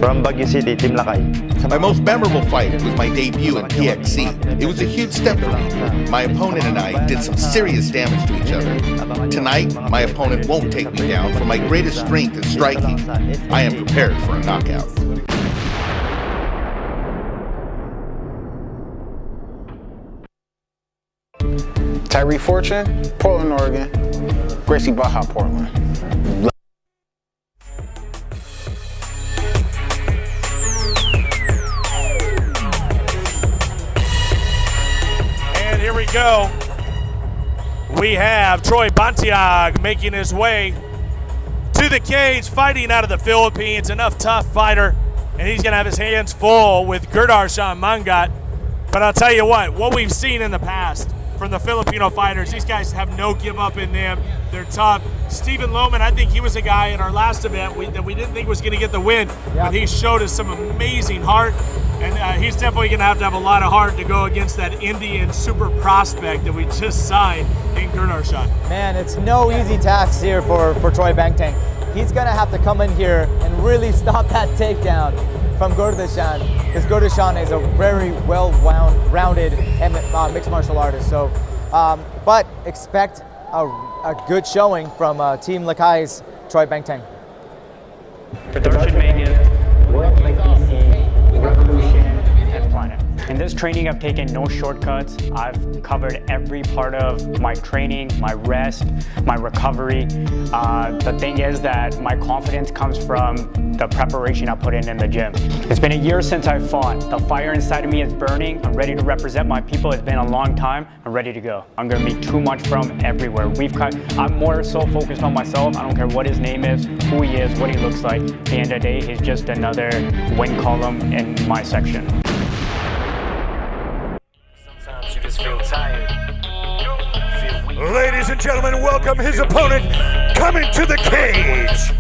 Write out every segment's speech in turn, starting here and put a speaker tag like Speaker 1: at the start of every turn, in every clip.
Speaker 1: From Baguio City, Team Lakay.
Speaker 2: My most memorable fight was my debut in PXC. It was a huge step for me. My opponent and I did some serious damage to each other. Tonight, my opponent won't take me down. For my greatest strength in striking, I am prepared for a knockout.
Speaker 3: Tyree Fortune, Portland, Oregon. Gracie Baja, Portland.
Speaker 4: And here we go. We have Troy Bantiag making his way to the cage, fighting out of the Philippines. Enough tough fighter, and he's going to have his hands full with Gurdarshan Mangat. But I'll tell you what we've seen in the past from the Filipino fighters, these guys have no give up in them. They're tough. Stephen Lohman, I think he was a guy in our last event that we didn't think was going to get the win, but he showed us some amazing heart, and he's definitely going to have a lot of heart to go against that Indian super prospect that we just signed in Gurdarshan.
Speaker 5: Man, it's no easy task here for Troy Bantiag. He's going to have to come in here and really stop that takedown from Gurdarshan, because Gurdarshan is a very well-rounded mixed martial artist. So, but expect a good showing from Team Lakai's Troy Bantiag.
Speaker 6: Gurdarshan Mangat, World DC, Revolution, and Planet. In this training, I've taken no shortcuts. I've covered every part of my training, my rest, my recovery. The thing is that my confidence comes from the preparation I put in the gym. It's been a year since I fought. The fire inside of me is burning. I'm ready to represent my people. It's been a long time. I'm ready to go. I'm gonna meet too much from everywhere. I'm more so focused on myself. I don't care what his name is, who he is, what he looks like. At the end of the day, he's just another win column in my section.
Speaker 7: Sometimes you just feel tired.
Speaker 4: Ladies and gentlemen, welcome his opponent coming to the cage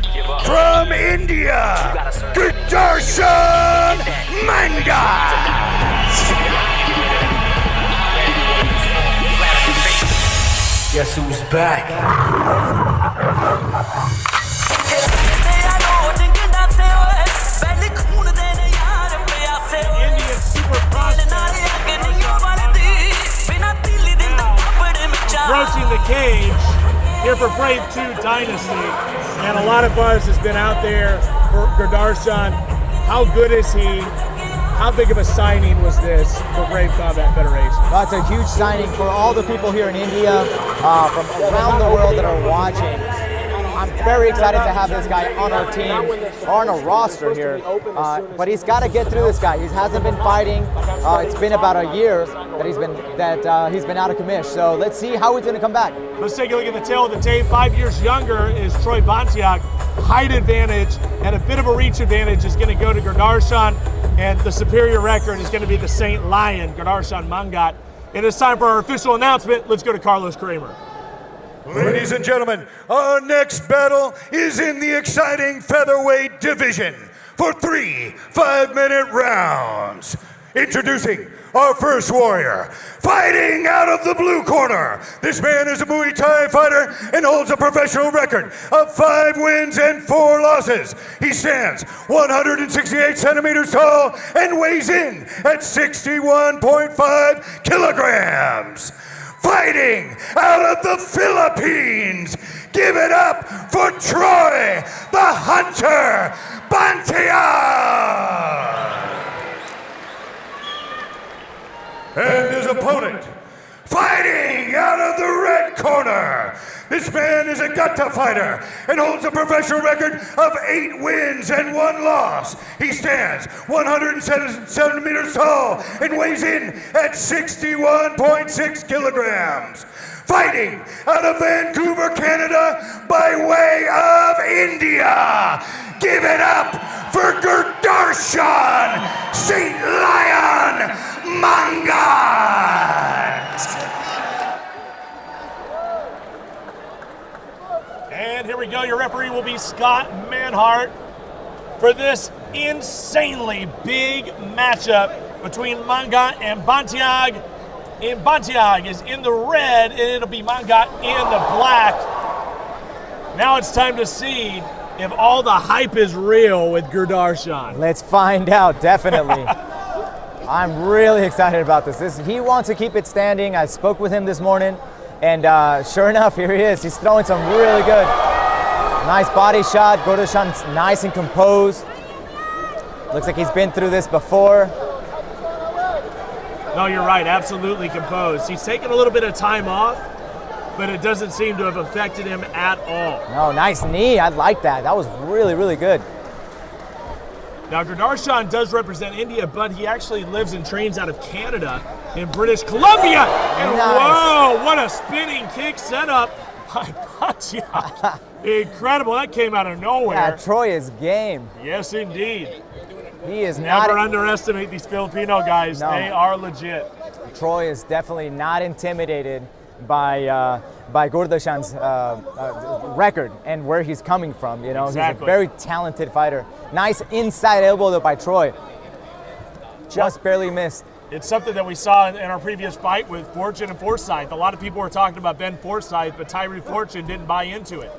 Speaker 4: from India, Gurdarshan Mangat.
Speaker 7: Guess who's back?
Speaker 4: Indian super prospect. Approaching the cage here for Brave 2 Dynasty, and a lot of buzz has been out there for Gurdarshan. How good is he? How big of a signing was this for Brave Combat Federation?
Speaker 5: Well, it's a huge signing for all the people here in India, from around the world that are watching. I'm very excited to have this guy on our team, on a roster here, but he's got to get through this guy. He hasn't been fighting. It's been about a year that he's been out of commish. So let's see how he's going to come back.
Speaker 4: Let's take a look at the tail of the tape. 5 years younger is Troy Bantiag. Height advantage and a bit of a reach advantage is going to go to Gurdarshan, and the superior record is going to be the Saint Lion, Gurdarshan Mangat. It is time for our official announcement. Let's go to Carlos Kramer.
Speaker 8: Ladies and gentlemen, our next battle is in the exciting featherweight division for 3 5-minute rounds. Introducing our first warrior, fighting out of the blue corner. This man is a Muay Thai fighter and holds a professional record of 5 wins and 4 losses. He stands 168 centimeters tall and weighs in at 61.5 kilograms. Fighting out of the Philippines, give it up for Troy the Hunter Bantiag. And his opponent, fighting out of the red corner. This man is a Gutta fighter and holds a professional record of 8 wins and 1 loss. He stands 107 centimeters tall and weighs in at 61.6 kilograms. Fighting out of Vancouver, Canada, by way of India. Give it up for Gurdarshan Saint Lion Mangat.
Speaker 4: And here we go. Your referee will be Scott Manhart for this insanely big matchup between Mangat and Bantiag. And Bantiag is in the red, and it'll be Mangat in the black. Now it's time to see if all the hype is real with Gurdarshan.
Speaker 5: Let's find out, definitely. I'm really excited about this. He wants to keep it standing. I spoke with him this morning, and sure enough, here he is. He's throwing some really good. Nice body shot. Gurdarshan's nice and composed. Looks like he's been through this before.
Speaker 4: No, you're right. Absolutely composed. He's taken a little bit of time off, but it doesn't seem to have affected him at all.
Speaker 5: No, nice knee. I like that. That was really, really good.
Speaker 4: Now, Gurdarshan does represent India, but he actually lives and trains out of Canada in British Columbia. And
Speaker 5: Nice.
Speaker 4: whoa, what a spinning kick setup by Bantiag. Incredible. That came out of nowhere.
Speaker 5: Yeah, Troy is game.
Speaker 4: Yes, indeed.
Speaker 5: He is
Speaker 4: Never
Speaker 5: not.
Speaker 4: underestimate these Filipino guys.
Speaker 5: No.
Speaker 4: They are legit.
Speaker 5: Troy is definitely not intimidated by Gurdarshan's record and where he's coming from. You know,
Speaker 4: Exactly.
Speaker 5: He's a very talented fighter. Nice inside elbow though by Troy. Just barely missed.
Speaker 4: It's something that we saw in our previous fight with Fortune and Forsyth. A lot of people were talking about Ben Forsyth, but Tyree Fortune didn't buy into it.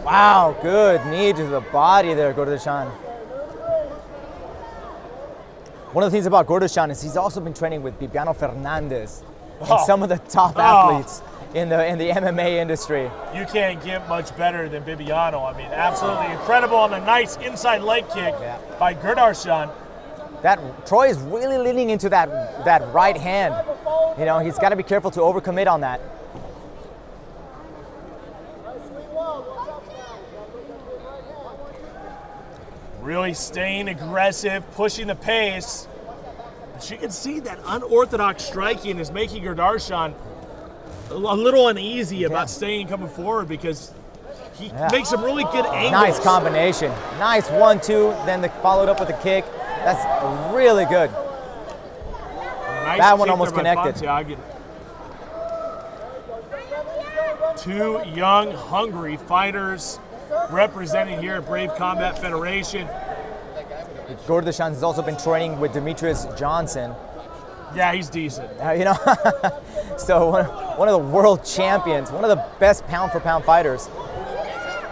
Speaker 5: Wow, good knee to the body there, Gurdarshan. One of the things about Gurdarshan is he's also been training with Bibiano Fernandez and some of the top athletes in the MMA industry.
Speaker 4: You can't get much better than Bibiano. I mean, absolutely incredible on a nice inside leg kick by Gurdarshan.
Speaker 5: That Troy is really leaning into that right hand. You know, he's got to be careful to overcommit on that.
Speaker 4: Really staying aggressive, pushing the pace. But you can see that unorthodox striking is making Gurdarshan a little uneasy about staying coming forward because he makes some really good angles.
Speaker 5: Nice combination. Nice 1-2, then followed up with a kick. That's really good.
Speaker 4: Nice
Speaker 5: That one
Speaker 4: kick
Speaker 5: almost
Speaker 4: there by
Speaker 5: connected.
Speaker 4: Bantiag. Two young, hungry fighters representing here at Brave Combat Federation.
Speaker 5: Gurdarshan has also been training with Demetrius Johnson.
Speaker 4: Yeah, he's decent.
Speaker 5: You know, so one of the world champions, one of the best pound-for-pound fighters.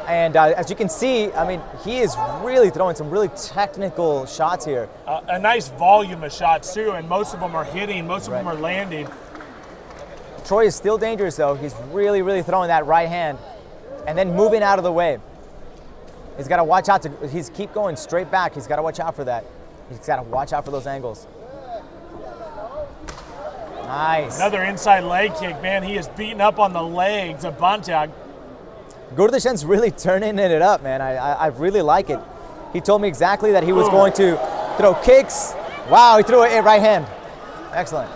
Speaker 5: And as you can see, I mean, he is really throwing some really technical shots here.
Speaker 4: A nice volume of shots too, and most of them are hitting, most of them are landing.
Speaker 5: Troy is still dangerous though. He's really, really throwing that right hand and then moving out of the way. He's got to watch out he's keep going straight back. He's got to watch out for that. He's got to watch out for those angles. Nice.
Speaker 4: Another inside leg kick, man. He is beating up on the legs of Bantiag.
Speaker 5: Gurdarshan's really turning it up, man. I really like it. He told me exactly that he was going to throw kicks. Wow, he threw a right hand. Excellent.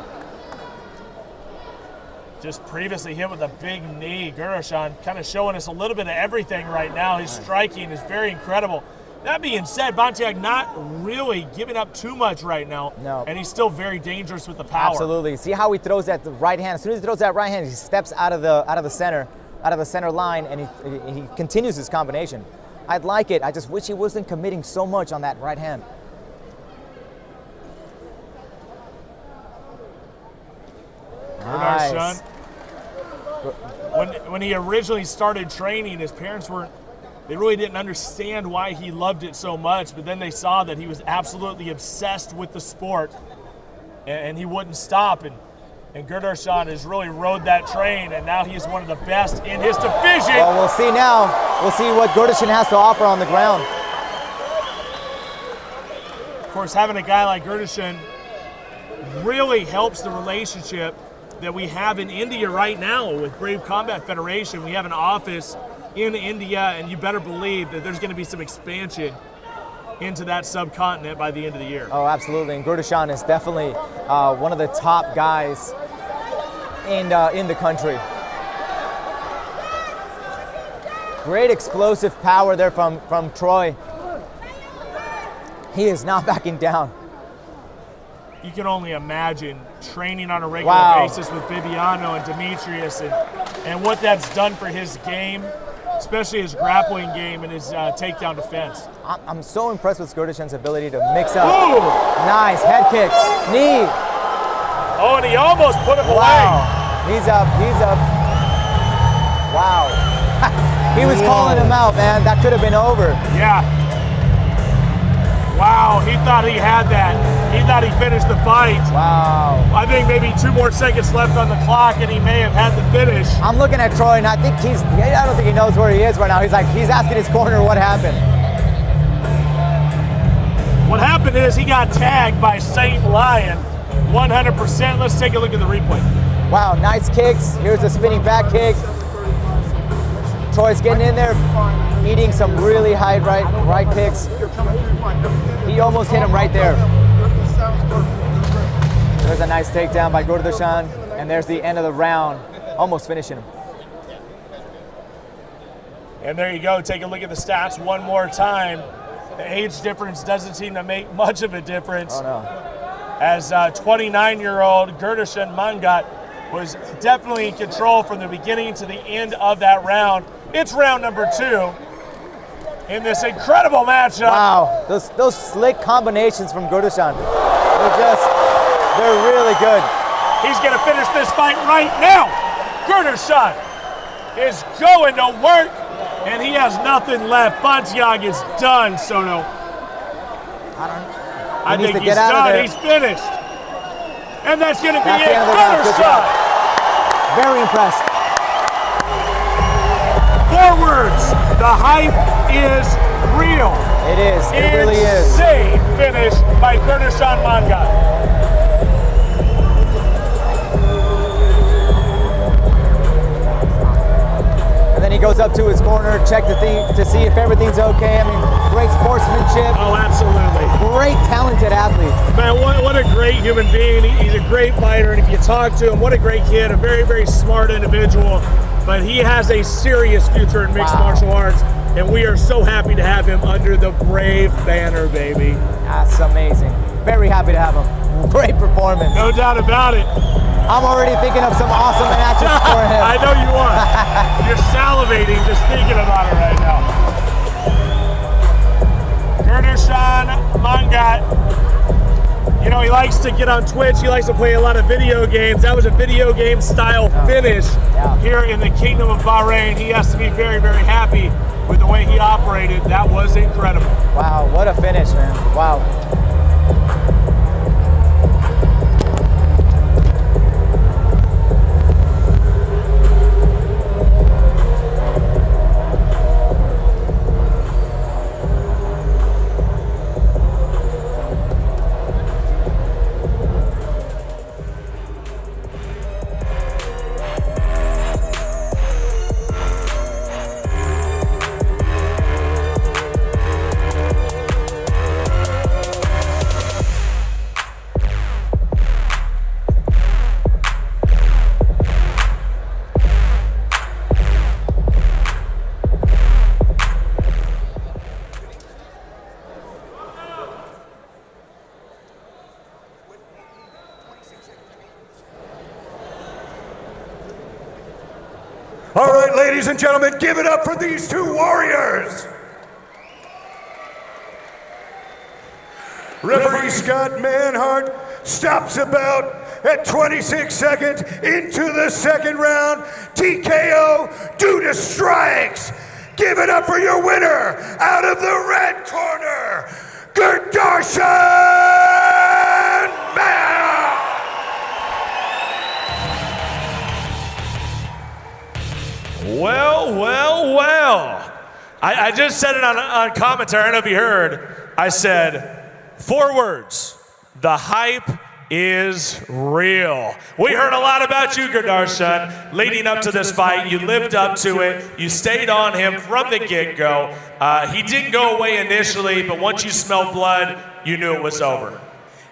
Speaker 4: Just previously hit with a big knee. Gurdarshan kind of showing us a little bit of everything right now. His striking is very incredible. That being said, Bantiag not really giving up too much right now.
Speaker 5: No.
Speaker 4: And he's still very dangerous with the power.
Speaker 5: Absolutely. See how he throws that right hand. As soon as he throws that right hand, he steps out of the center line, and he continues his combination. I'd like it. I just wish he wasn't committing so much on that right hand.
Speaker 4: Gurdarshan.
Speaker 5: Nice.
Speaker 4: When he originally started training, his parents they really didn't understand why he loved it so much, but then they saw that he was absolutely obsessed with the sport and he wouldn't stop. And Gurdarshan has really rode that train, and now he's one of the best in his division.
Speaker 5: Well, we'll see now. We'll see what Gurdarshan has to offer on the ground.
Speaker 4: Of course, having a guy like Gurdarshan really helps the relationship that we have in India right now with Brave Combat Federation. We have an office in India, and you better believe that there's going to be some expansion into that subcontinent by the end of the year.
Speaker 5: Oh, absolutely. And Gurdarshan is definitely one of the top guys in the country. Great explosive power there from Troy. He is not backing down.
Speaker 4: You can only imagine training on a regular basis with Bibiano and Demetrius and what that's done for his game, especially his grappling game and his takedown defense.
Speaker 5: I'm so impressed with Gurdarshan's ability to mix up.
Speaker 4: Ooh!
Speaker 5: Nice head kick, knee.
Speaker 4: Oh, and he almost put him
Speaker 5: Wow, he's up. Wow. He was calling him out, man. That could have been over.
Speaker 4: Yeah. Wow, he thought he had that. He thought he finished the fight.
Speaker 5: Wow.
Speaker 4: I think maybe 2 more seconds left on the clock, and he may have had the finish.
Speaker 5: I'm looking at Troy, and I don't think he knows where he is right now. He's asking his corner what happened.
Speaker 4: What happened is he got tagged by Saint Lion 100%. Let's take a look at the replay.
Speaker 5: Wow, nice kicks. Here's a spinning back kick. Troy's getting in there, eating some really high right kicks. He almost hit him right there. There's a nice takedown by Gurdarshan, and there's the end of the round, almost finishing him.
Speaker 4: And there you go. Take a look at the stats one more time. The age difference doesn't seem to make much of a difference.
Speaker 5: Oh no.
Speaker 4: As 29-year-old Gurdarshan Mangat was definitely in control from the beginning to the end of that round. It's round number 2 in this incredible matchup.
Speaker 5: Wow, those slick combinations from Gurdarshan. They're really good.
Speaker 4: He's gonna finish this fight right now. Gurdarshan is going to work, and he has nothing left. Bantiag is done, Sono. I think he's done. He's finished. And that's gonna be it. Gurdarshan.
Speaker 5: Very impressed.
Speaker 4: Forwards, the hype is real.
Speaker 5: It is. It really is.
Speaker 4: Insane finish by Gurdarshan Mangat.
Speaker 5: And then he goes up to his corner, check to see if everything's okay. I mean, great sportsmanship.
Speaker 4: Oh, absolutely.
Speaker 5: Great, talented athlete.
Speaker 4: Man, what a great human being. He's a great fighter, and if you talk to him, what a great kid, a very, very smart individual. But he has a serious future in mixed martial arts, and we are so happy to have him under the Brave banner, baby.
Speaker 5: That's amazing. Very happy to have him. Great performance.
Speaker 4: No doubt about it.
Speaker 5: I'm already thinking of some awesome matches for him.
Speaker 4: I know you are. You're salivating just thinking about it right now. Gurdarshan Mangat, you know, he likes to get on Twitch. He likes to play a lot of video games. That was a video game style finish here in the Kingdom of Bahrain. He has to be very, very happy with the way he operated. That was incredible.
Speaker 5: Wow, what a finish, man. Wow.
Speaker 8: All right, ladies and gentlemen, give it up for these two warriors. Referee Scott Manhart stops about at 26 seconds into the second round. TKO due to strikes. Give it up for your winner out of the red corner, Gurdarshan Mangat.
Speaker 4: Well. I just said it on commentary. I don't know if you heard. I said 4 words. The hype is real. We heard a lot about you, Gurdarshan, leading up to this fight. You lived up to it. You stayed on him from the get-go. He didn't go away initially, but once you smelled blood, you knew it was over.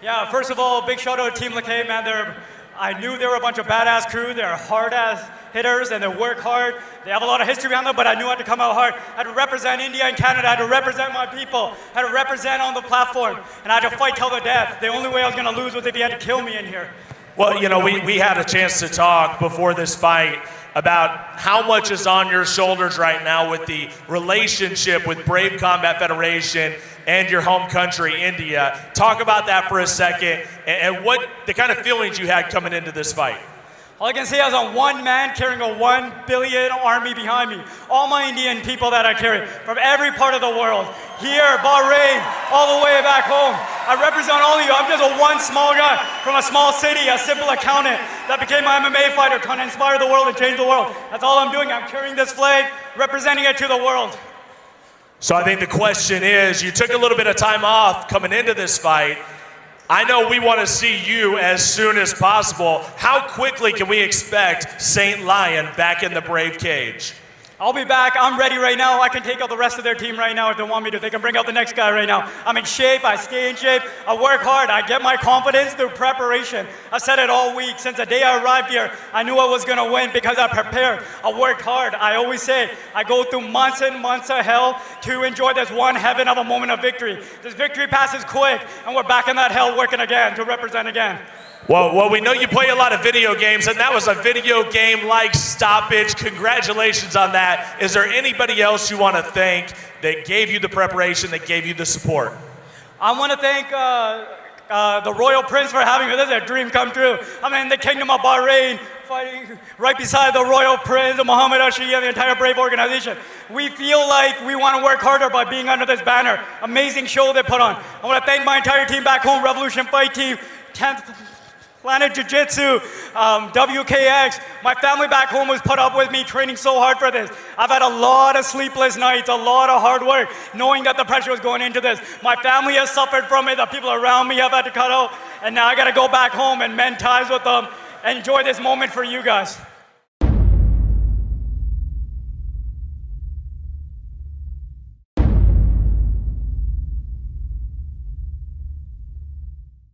Speaker 6: Yeah, first of all, big shout out to Team LeKay, man. I knew they were a bunch of badass crew. They're hard-ass hitters, and they work hard. They have a lot of history behind them, but I knew I had to come out hard. I had to represent India and Canada. I had to represent my people. I had to represent on the platform, and I had to fight till the death. The only way I was going to lose was if he had to kill me in here.
Speaker 4: Well, you know, we had a chance to talk before this fight about how much is on your shoulders right now with the relationship with Brave Combat Federation and your home country, India. Talk about that for a second, and what the kind of feelings you had coming into this fight.
Speaker 6: All I can say is I'm one man carrying a 1 billion army behind me. All my Indian people that I carry from every part of the world. Here, Bahrain, all the way back home. I represent all of you. I'm just a one small guy from a small city, a simple accountant that became an MMA fighter, trying to inspire the world and change the world. That's all I'm doing. I'm carrying this flag, representing it to the world.
Speaker 4: So I think the question is, you took a little bit of time off coming into this fight. I know we want to see you as soon as possible. How quickly can we expect Saint Lion back in the Brave cage?
Speaker 6: I'll be back. I'm ready right now. I can take out the rest of their team right now if they want me to. They can bring out the next guy right now. I'm in shape. I stay in shape. I work hard. I get my confidence through preparation. I said it all week. Since the day I arrived here, I knew I was going to win because I prepared. I worked hard. I always say I go through months and months of hell to enjoy this one heaven of a moment of victory. This victory passes quick, and we're back in that hell working again to represent again.
Speaker 4: Well, we know you play a lot of video games, and that was a video game-like stoppage. Congratulations on that. Is there anybody else you want to thank that gave you the preparation, that gave you the support?
Speaker 6: I want to thank the Royal Prince for having me. This is a dream come true. I'm in the Kingdom of Bahrain, fighting right beside the Royal Prince, Muhammad Ashri, and the entire Brave organization. We feel like we want to work harder by being under this banner. Amazing show they put on. I want to thank my entire team back home, Revolution Fight Team, 10th Planet Jiu-Jitsu, WKX. My family back home was put up with me training so hard for this. I've had a lot of sleepless nights, a lot of hard work, knowing that the pressure was going into this. My family has suffered from it. The people around me have had to cut out. And now I got to go back home and mend ties with them and enjoy this moment for you guys.